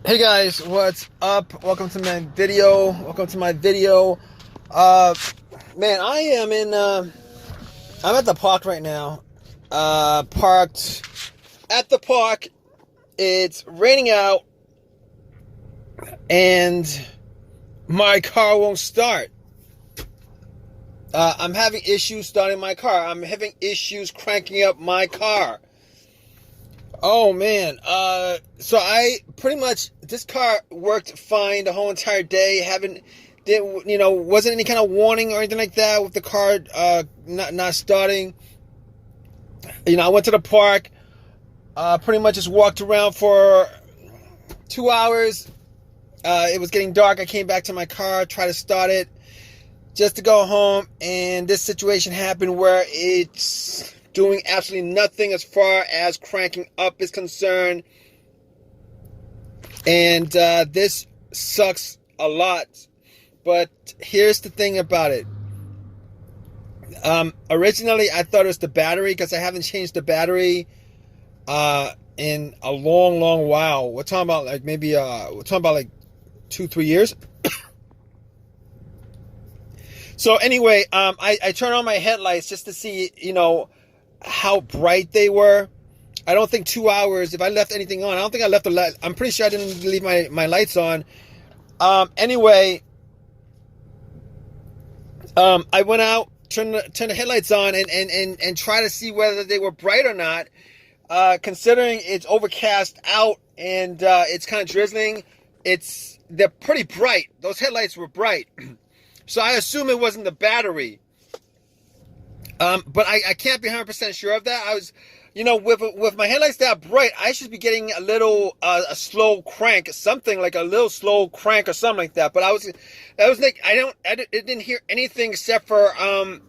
Hey guys, what's up? Welcome to my video. Uh Man, I'm at the park right now. Parked at the park. It's raining out and my car won't start. I'm having issues starting my car. I'm having issues cranking up my car. Oh man, so I pretty much, this car worked fine the whole entire day. Wasn't any kind of warning or anything like that with the car not starting. I went to the park, pretty much just walked around for 2 hours. It was getting dark. I came back to my car, tried to start it just to go home, and this situation happened where it's doing absolutely nothing as far as cranking up is concerned. And this sucks a lot. But here's the thing about it. Originally, I thought it was the battery because I haven't changed the battery in a long, long while. We're talking about like maybe 2-3 years. So anyway, I turned on my headlights just to see, how bright they were. I don't think 2 hours, if I left anything on, I don't think I left the light. I'm pretty sure I didn't leave my lights on. Anyway, I went out, turned the headlights on and try to see whether they were bright or not. Considering it's overcast out and it's kind of drizzling, they're pretty bright. Those headlights were bright. So I assume it wasn't the battery. But I can't be 100% sure of that. I was, with my headlights that bright, I should be getting a little, a slow crank, something like a little slow crank or something like that. But I was like, I didn't hear anything except for, a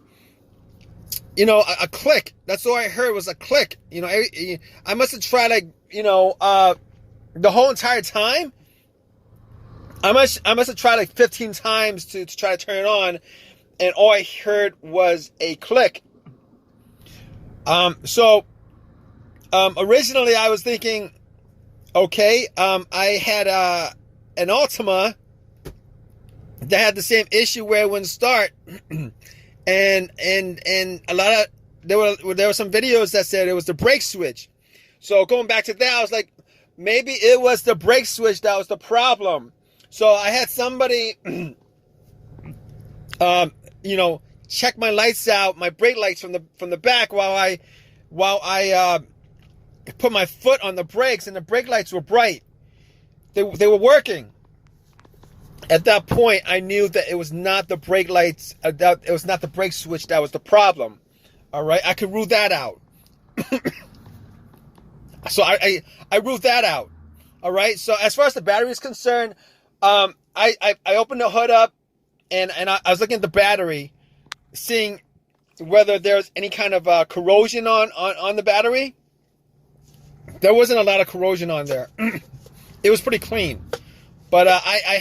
click. That's all I heard was a click. I must have tried the whole entire time. I must have tried like 15 times to try to turn it on, and all I heard was a click. Originally I was thinking, okay, I had an Altima that had the same issue where it wouldn't start, and a lot of there were some videos that said it was the brake switch. So going back to that, I was like, maybe it was the brake switch that was the problem. So I had somebody check my lights out, my brake lights from the back while I put my foot on the brakes, and the brake lights were bright. They were working. At that point, I knew that it was not the brake lights, that it was not the brake switch that was the problem. All right, I could rule that out. So I ruled that out. All right. So as far as the battery is concerned, I opened the hood up, and I was looking at the battery, seeing whether there's any kind of corrosion on the battery. There wasn't a lot of corrosion on there. It was pretty clean. But I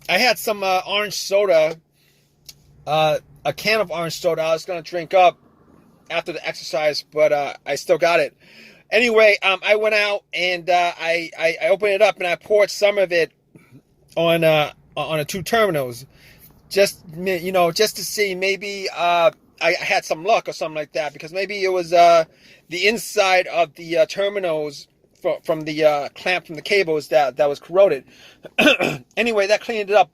had some orange soda, a can of orange soda I was gonna drink up after the exercise, but I still got it. Anyway, I went out and I opened it up and I poured some of it on the two terminals, just to see, maybe I had some luck or something like that, because maybe it was the inside of the terminals from the clamp from the cables that was corroded. Anyway, that cleaned it up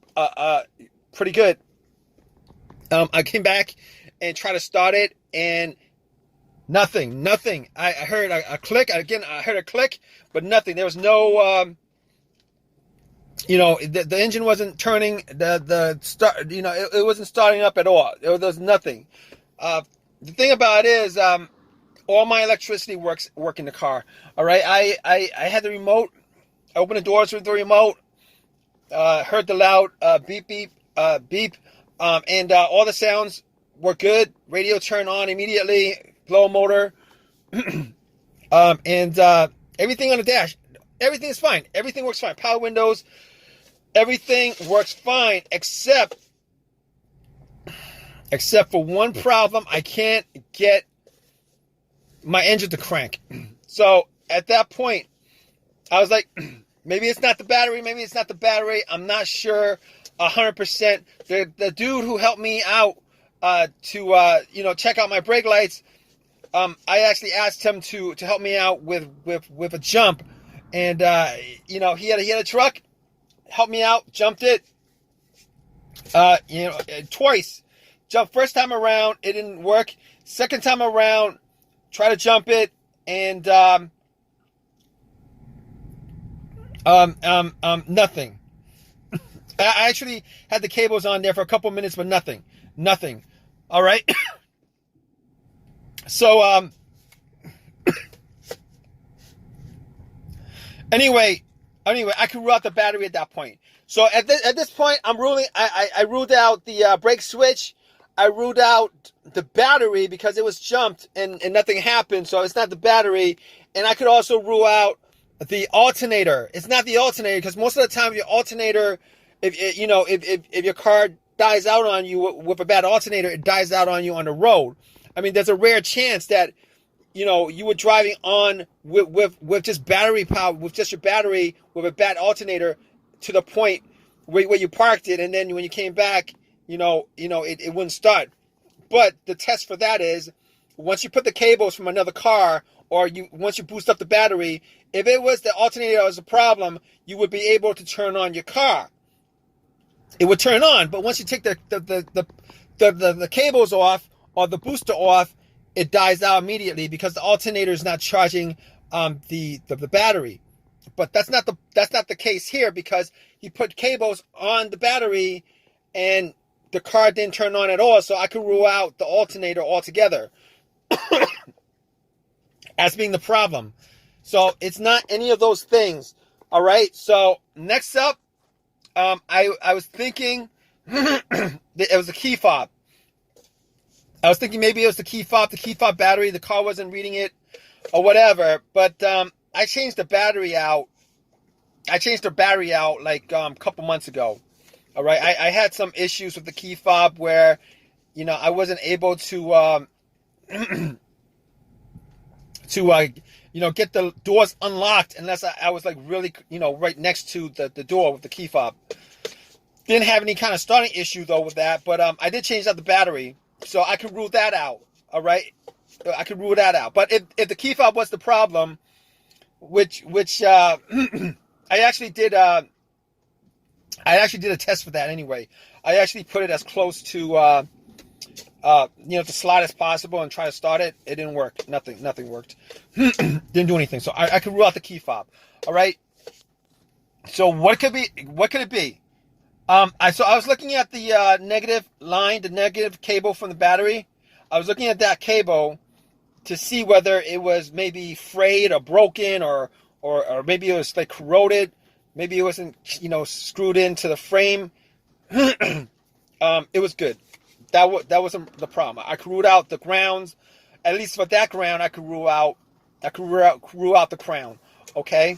pretty good. I came back and tried to start it, and nothing. I heard a click again. I heard a click, but nothing. There was no, the engine wasn't turning. The start, it wasn't starting up at all. There was nothing. The thing about it is, all my electricity work in the car. All right, I had the remote. I opened the doors with the remote. Heard the loud beep beep beep, and all the sounds were good. Radio turned on immediately. Blower motor, and everything on the dash. Everything is fine. Everything works fine. Power windows. Everything works fine except for one problem. I can't get my engine to crank. So at that point, I was like, maybe it's not the battery. Maybe it's not the battery. I'm not sure 100%. The dude who helped me out to check out my brake lights, I actually asked him to help me out with a jump, and he had a truck, helped me out, jumped it, twice. Jumped first time around, it didn't work. Second time around, try to jump it, and nothing. I actually had the cables on there for a couple minutes, but nothing. All right. So, anyway, I could rule out the battery at that point. So at this point, I ruled out the brake switch. I ruled out the battery because it was jumped and nothing happened. So it's not the battery. And I could also rule out the alternator. It's not the alternator because most of the time your alternator, if your car dies out on you with a bad alternator, it dies out on you on the road. I mean, there's a rare chance that you were driving on with just battery power, with just your battery with a bad alternator to the point where you parked it, and then when you came back, it wouldn't start. But the test for that is once you put the cables from another car, or once you boost up the battery, if it was the alternator that was a problem, you would be able to turn on your car. It would turn on, but once you take the cables off or the booster off, it dies out immediately because the alternator is not charging the battery. But that's not the case here because he put cables on the battery and the car didn't turn on at all. So I could rule out the alternator altogether as being the problem. So it's not any of those things. All right. So next up, I was thinking it was a key fob. I was thinking maybe it was the key fob battery. The car wasn't reading it or whatever. But I changed the battery out. Like a couple months ago. All right. I had some issues with the key fob where, I wasn't able to get the doors unlocked unless I was like really, right next to the door with the key fob. Didn't have any kind of starting issue though with that, but I did change out the battery, so I could rule that out. All right, I could rule that out. But if the key fob was the problem, which I actually did a test for that anyway. I actually put it as close to the slot as possible and try to start it. It didn't work. Nothing worked. Didn't do anything. So I could rule out the key fob. All right. So what could it be? I was looking at the negative line, the negative cable from the battery. I was looking at that cable to see whether it was maybe frayed or broken or maybe it was like corroded. Maybe it wasn't, screwed into the frame. It was good. That wasn't the problem. I could rule out the grounds. At least for that ground, I could rule out the crown. Okay.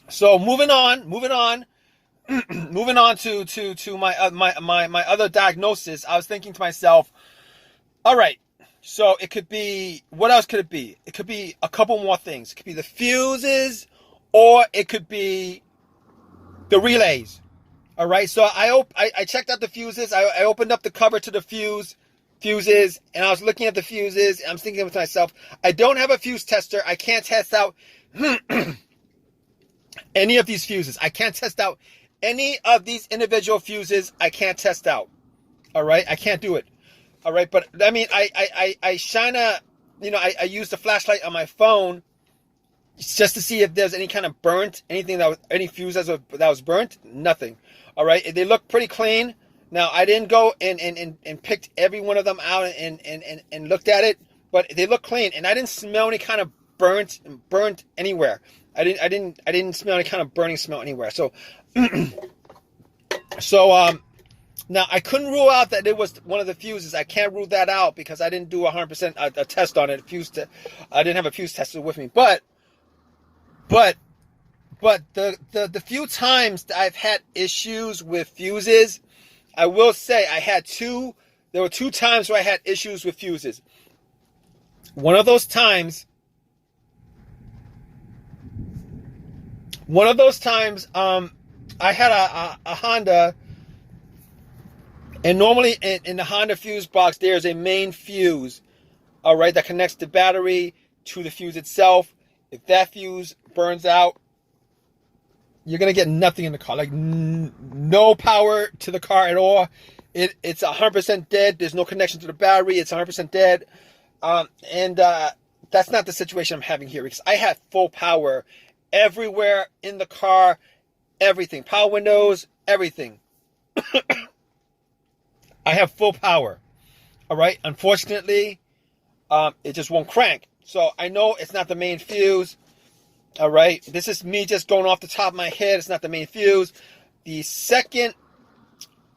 So moving on to my other diagnosis. I was thinking to myself, all right. So it could be, what else could it be? It could be a couple more things. It could be the fuses, or it could be the relays. All right, so I checked out the fuses. I opened up the cover to the fuses, and I was looking at the fuses. And I'm thinking to myself, I don't have a fuse tester. I can't test out any of these fuses. I can't test out any of these individual fuses. I can't test out. All right, I can't do it. All right, but I mean, I shine a, I use the flashlight on my phone just to see if there's any kind of burnt, any fuse that was burnt. Nothing. All right, they look pretty clean. Now I didn't go and picked every one of them out and looked at it, but they look clean, and I didn't smell any kind of burnt anywhere. I didn't smell any kind of burning smell anywhere. So now I couldn't rule out that it was one of the fuses. I can't rule that out because I didn't do 100% a test on it. I didn't have a fuse tester with me, but the few times that I've had issues with fuses, I will say there were two times where I had issues with fuses. One of those times One of those times, I had a Honda, and normally in the Honda fuse box, there's a main fuse, all right, that connects the battery to the fuse itself. If that fuse burns out, you're going to get nothing in the car, like no power to the car at all. It's 100% dead. There's no connection to the battery. It's 100% dead. That's not the situation I'm having here, because I have full power everywhere in the car, everything, power windows, everything. I have full power. All right. Unfortunately, it just won't crank. So I know it's not the main fuse. All right. This is me just going off the top of my head. It's not the main fuse. The second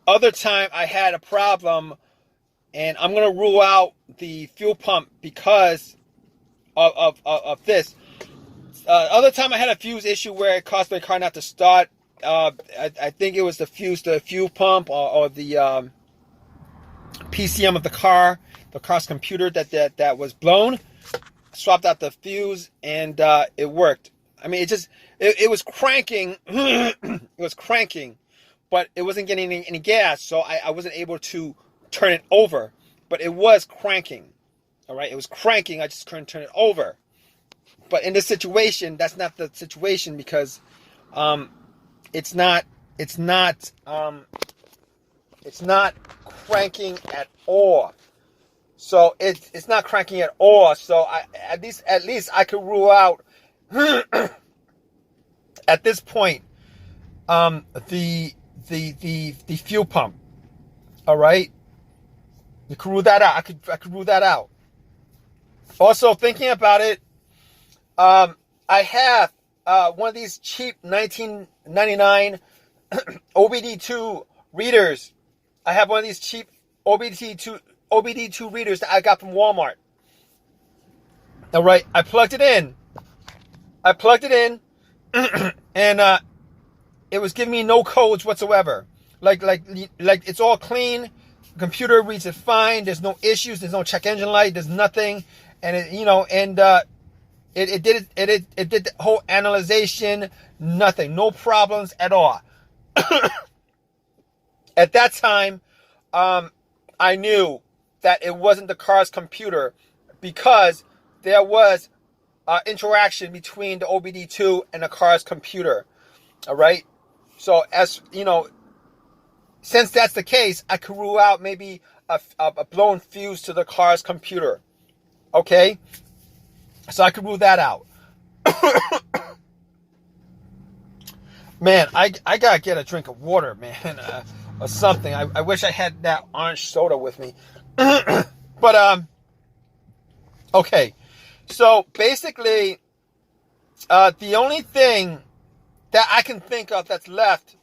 other time I had a problem, and I'm going to rule out the fuel pump because of this. Other time I had a fuse issue where it caused my car not to start. I think it was the fuel pump, or the PCM of the car's computer that was blown. Swapped out the fuse, and it worked. I mean, it was cranking. It was cranking, but it wasn't getting any gas, so I wasn't able to turn it over. But it was cranking. All right, it was cranking. I just couldn't turn it over. But in this situation, that's not the situation, because it's not cranking at all. So it's not cranking at all. So at least I could rule out at this point the fuel pump. All right, you could rule that out. I could rule that out. Also, thinking about it, I have one of these cheap 1999 OBD2 readers. I have one of these cheap OBD2 readers that I got from Walmart. All right, I plugged it in, and it was giving me no codes whatsoever. Like it's all clean. The computer reads it fine. There's no issues. There's no check engine light. There's nothing, and it did the whole analyzation. Nothing, no problems at all. At that time, I knew that it wasn't the car's computer, because there was interaction between the OBD2 and the car's computer. All right. So as you know, since that's the case, I could rule out maybe a blown fuse to the car's computer. Okay. So I could rule that out. Man, I gotta get a drink of water, man, or something. I wish I had that orange soda with me. But okay. So basically, the only thing that I can think of that's left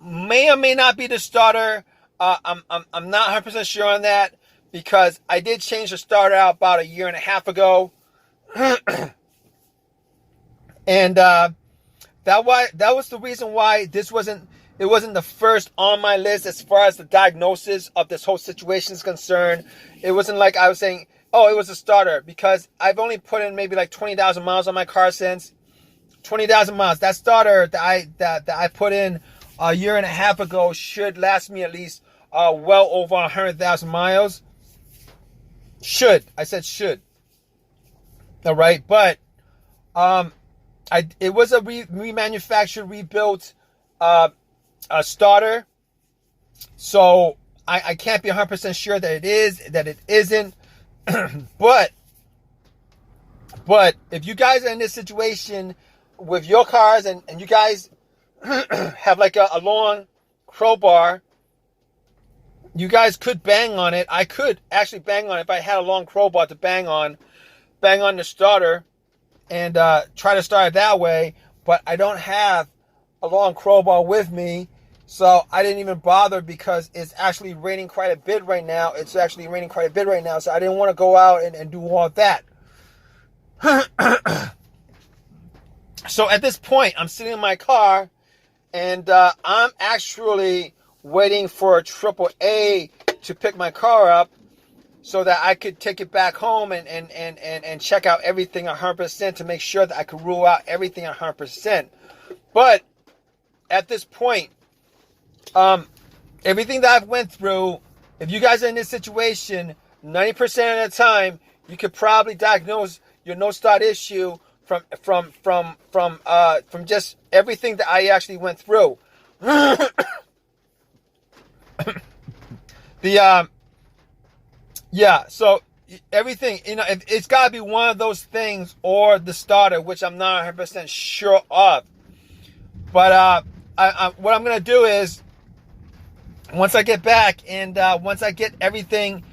may or may not be the starter. I'm not 100% sure on that, because I did change the starter out about a year and a half ago. And that was the reason why it wasn't the first on my list as far as the diagnosis of this whole situation is concerned. It wasn't like I was saying, oh, it was a starter, because I've only put in maybe like 20,000 miles on my car since. 20,000 miles. That starter that I put in a year and a half ago should last me at least well over 100,000 miles. Should. I said should. All right, but it was a remanufactured, rebuilt a starter, so I can't be 100% sure that it isn't. but if you guys are in this situation with your cars, and you guys have like a long crowbar, you guys could bang on it. I could actually bang on it if I had a long crowbar to bang on the starter and try to start it that way. But I don't have a long crowbar with me, so I didn't even bother, because it's actually raining quite a bit right now. So I didn't want to go out and do all that. So at this point, I'm sitting in my car, and I'm actually waiting for a AAA to pick my car up. so that I could take it back home and check out everything 100% to make sure that I could rule out everything 100%. But at this point, everything that I've went through, if you guys are in this situation, 90% of the time, you could probably diagnose your no start issue from just everything that I actually went through. So everything, it's got to be one of those things or the starter, which I'm not 100% sure of. But what I'm going to do is, once I get back and once I get everything,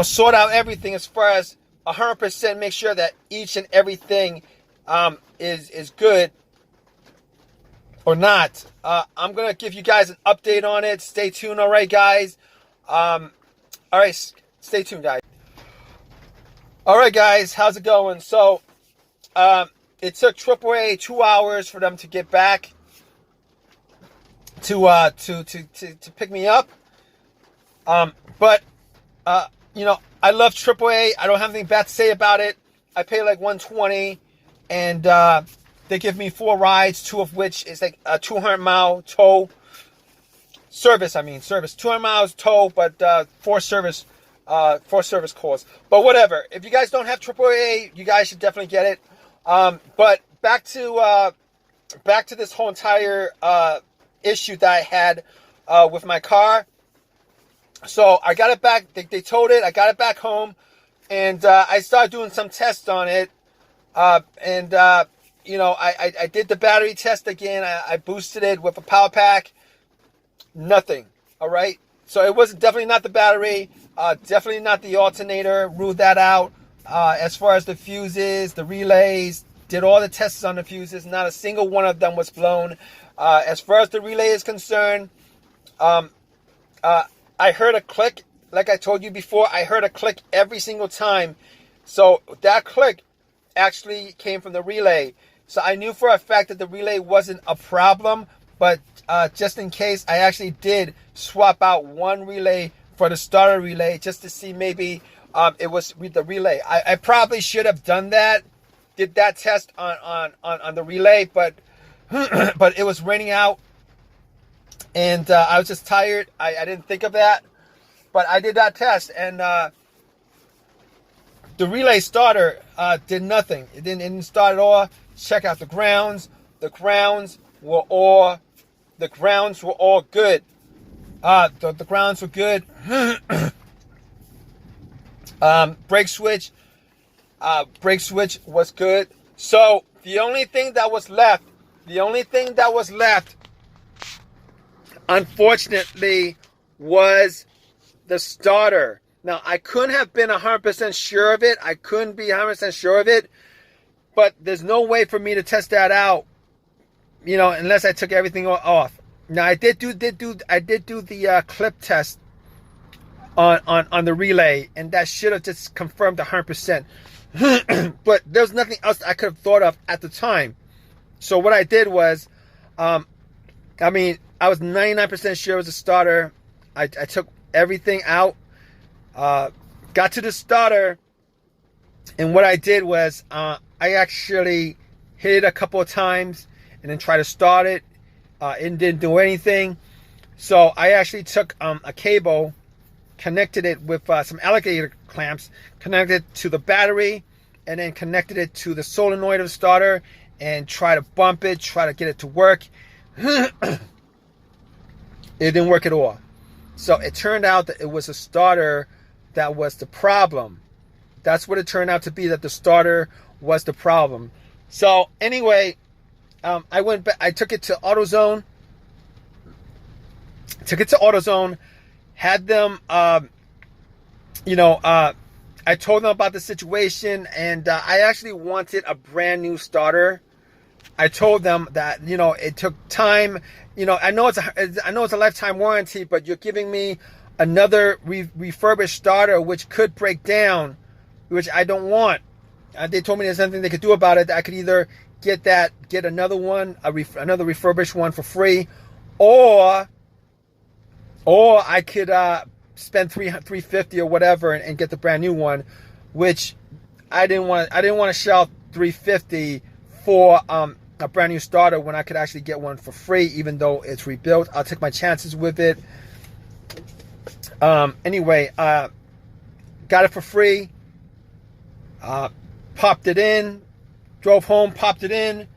sort out everything as far as 100%, make sure that each and everything is good or not. I'm going to give you guys an update on it. Stay tuned, all right, guys? All right, stay tuned, guys. All right, guys, how's it going? So, it took AAA 2 hours for them to get back to pick me up. But I love AAA. I don't have anything bad to say about it. I pay like $120, and they give me 4 rides, 2 of which is like a 200-mile tow service. 200 miles tow, but 4 service calls. But whatever. If you guys don't have AAA, you guys should definitely get it. But back to this whole entire issue that I had with my car. So I got it back. They towed it. I got it back home, and I started doing some tests on it. I did the battery test again. I boosted it with a power pack. Nothing. All right. So it was definitely not the battery. Definitely not the alternator. Ruled that out. As far as the fuses, the relays, did all the tests on the fuses. Not a single one of them was blown. As far as the relay is concerned, I heard a click. Like I told you before, I heard a click every single time. So that click actually came from the relay. So I knew for a fact that the relay wasn't a problem, but just in case, I actually did swap out one relay for the starter relay just to see maybe it was with the relay. I probably should have done that, did that test on the relay, but but it was raining out, and I was just tired. I didn't think of that, but I did that test, and the relay starter did nothing. It didn't start at all. Check out the grounds. The grounds were all good. The grounds were good. Brake switch was good. So the only thing that was left, unfortunately, was the starter. Now, I couldn't have been 100% sure of it. I couldn't be 100% sure of it. But there's no way for me to test that out, unless I took everything off. Now, I did do the clip test on the relay, and that should have just confirmed 100%. But there's nothing else I could have thought of at the time. So what I did was, I was 99% sure it was a starter. I took everything out, got to the starter, and what I did was I actually hit it a couple of times and then tried to start it. It didn't do anything. So I actually took a cable, connected it with some alligator clamps, connected it to the battery, and then connected it to the solenoid of the starter and try to bump it, try to get it to work. It didn't work at all. So it turned out that it was a starter that was the problem. That's what it turned out to be, that the starter was the problem. So anyway, I went back. I took it to AutoZone. Had them, I told them about the situation, and I actually wanted a brand new starter. I told them that it took time. I know it's a lifetime warranty, but you're giving me another refurbished starter which could break down, which I don't want. They told me there's nothing they could do about it. I could either get another one, another refurbished one for free, or I could spend $350 or whatever and get the brand new one, which I didn't want to shell $350 for a brand new starter when I could actually get one for free, even though it's rebuilt. I'll take my chances with it. Anyway, got it for free. Popped it in, drove home, popped it in,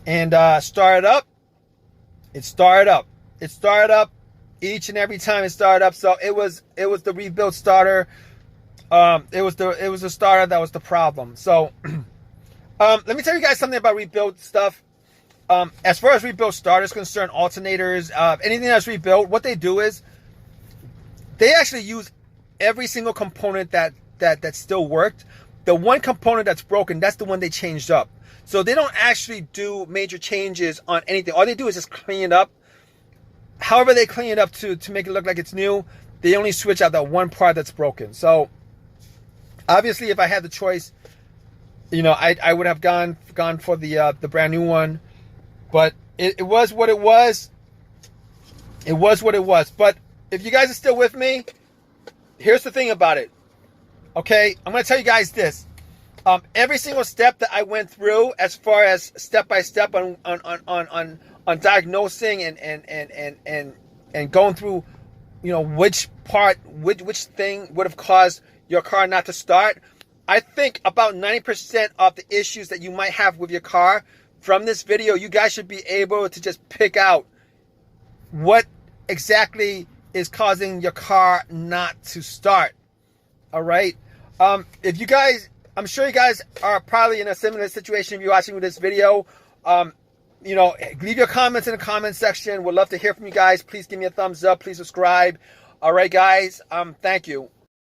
and started up. It started up. It started up each and every time it started up. So it was the rebuilt starter. It was the starter that was the problem. So let me tell you guys something about rebuilt stuff. As far as rebuilt starters concerned, alternators, anything that's rebuilt, what they do is they actually use every single component that still worked. The one component that's broken, that's the one they changed up. So they don't actually do major changes on anything. All they do is just clean it up. However they clean it up to make it look like it's new, they only switch out that one part that's broken. So obviously, if I had the choice, you know, I would have gone for the brand new one. But it was what it was. It was what it was. But if you guys are still with me, here's the thing about it. Okay, I'm going to tell you guys this. Every single step that I went through, as far as step by step on diagnosing and going through, you know, which thing would have caused your car not to start. I think about 90% of the issues that you might have with your car from this video, you guys should be able to just pick out what exactly is causing your car not to start. All right. If you guys, I'm sure you guys are probably in a similar situation if you're watching this video. You know, leave your comments in the comment section. We'd love to hear from you guys. Please give me a thumbs up. Please subscribe. All right, guys. Thank you.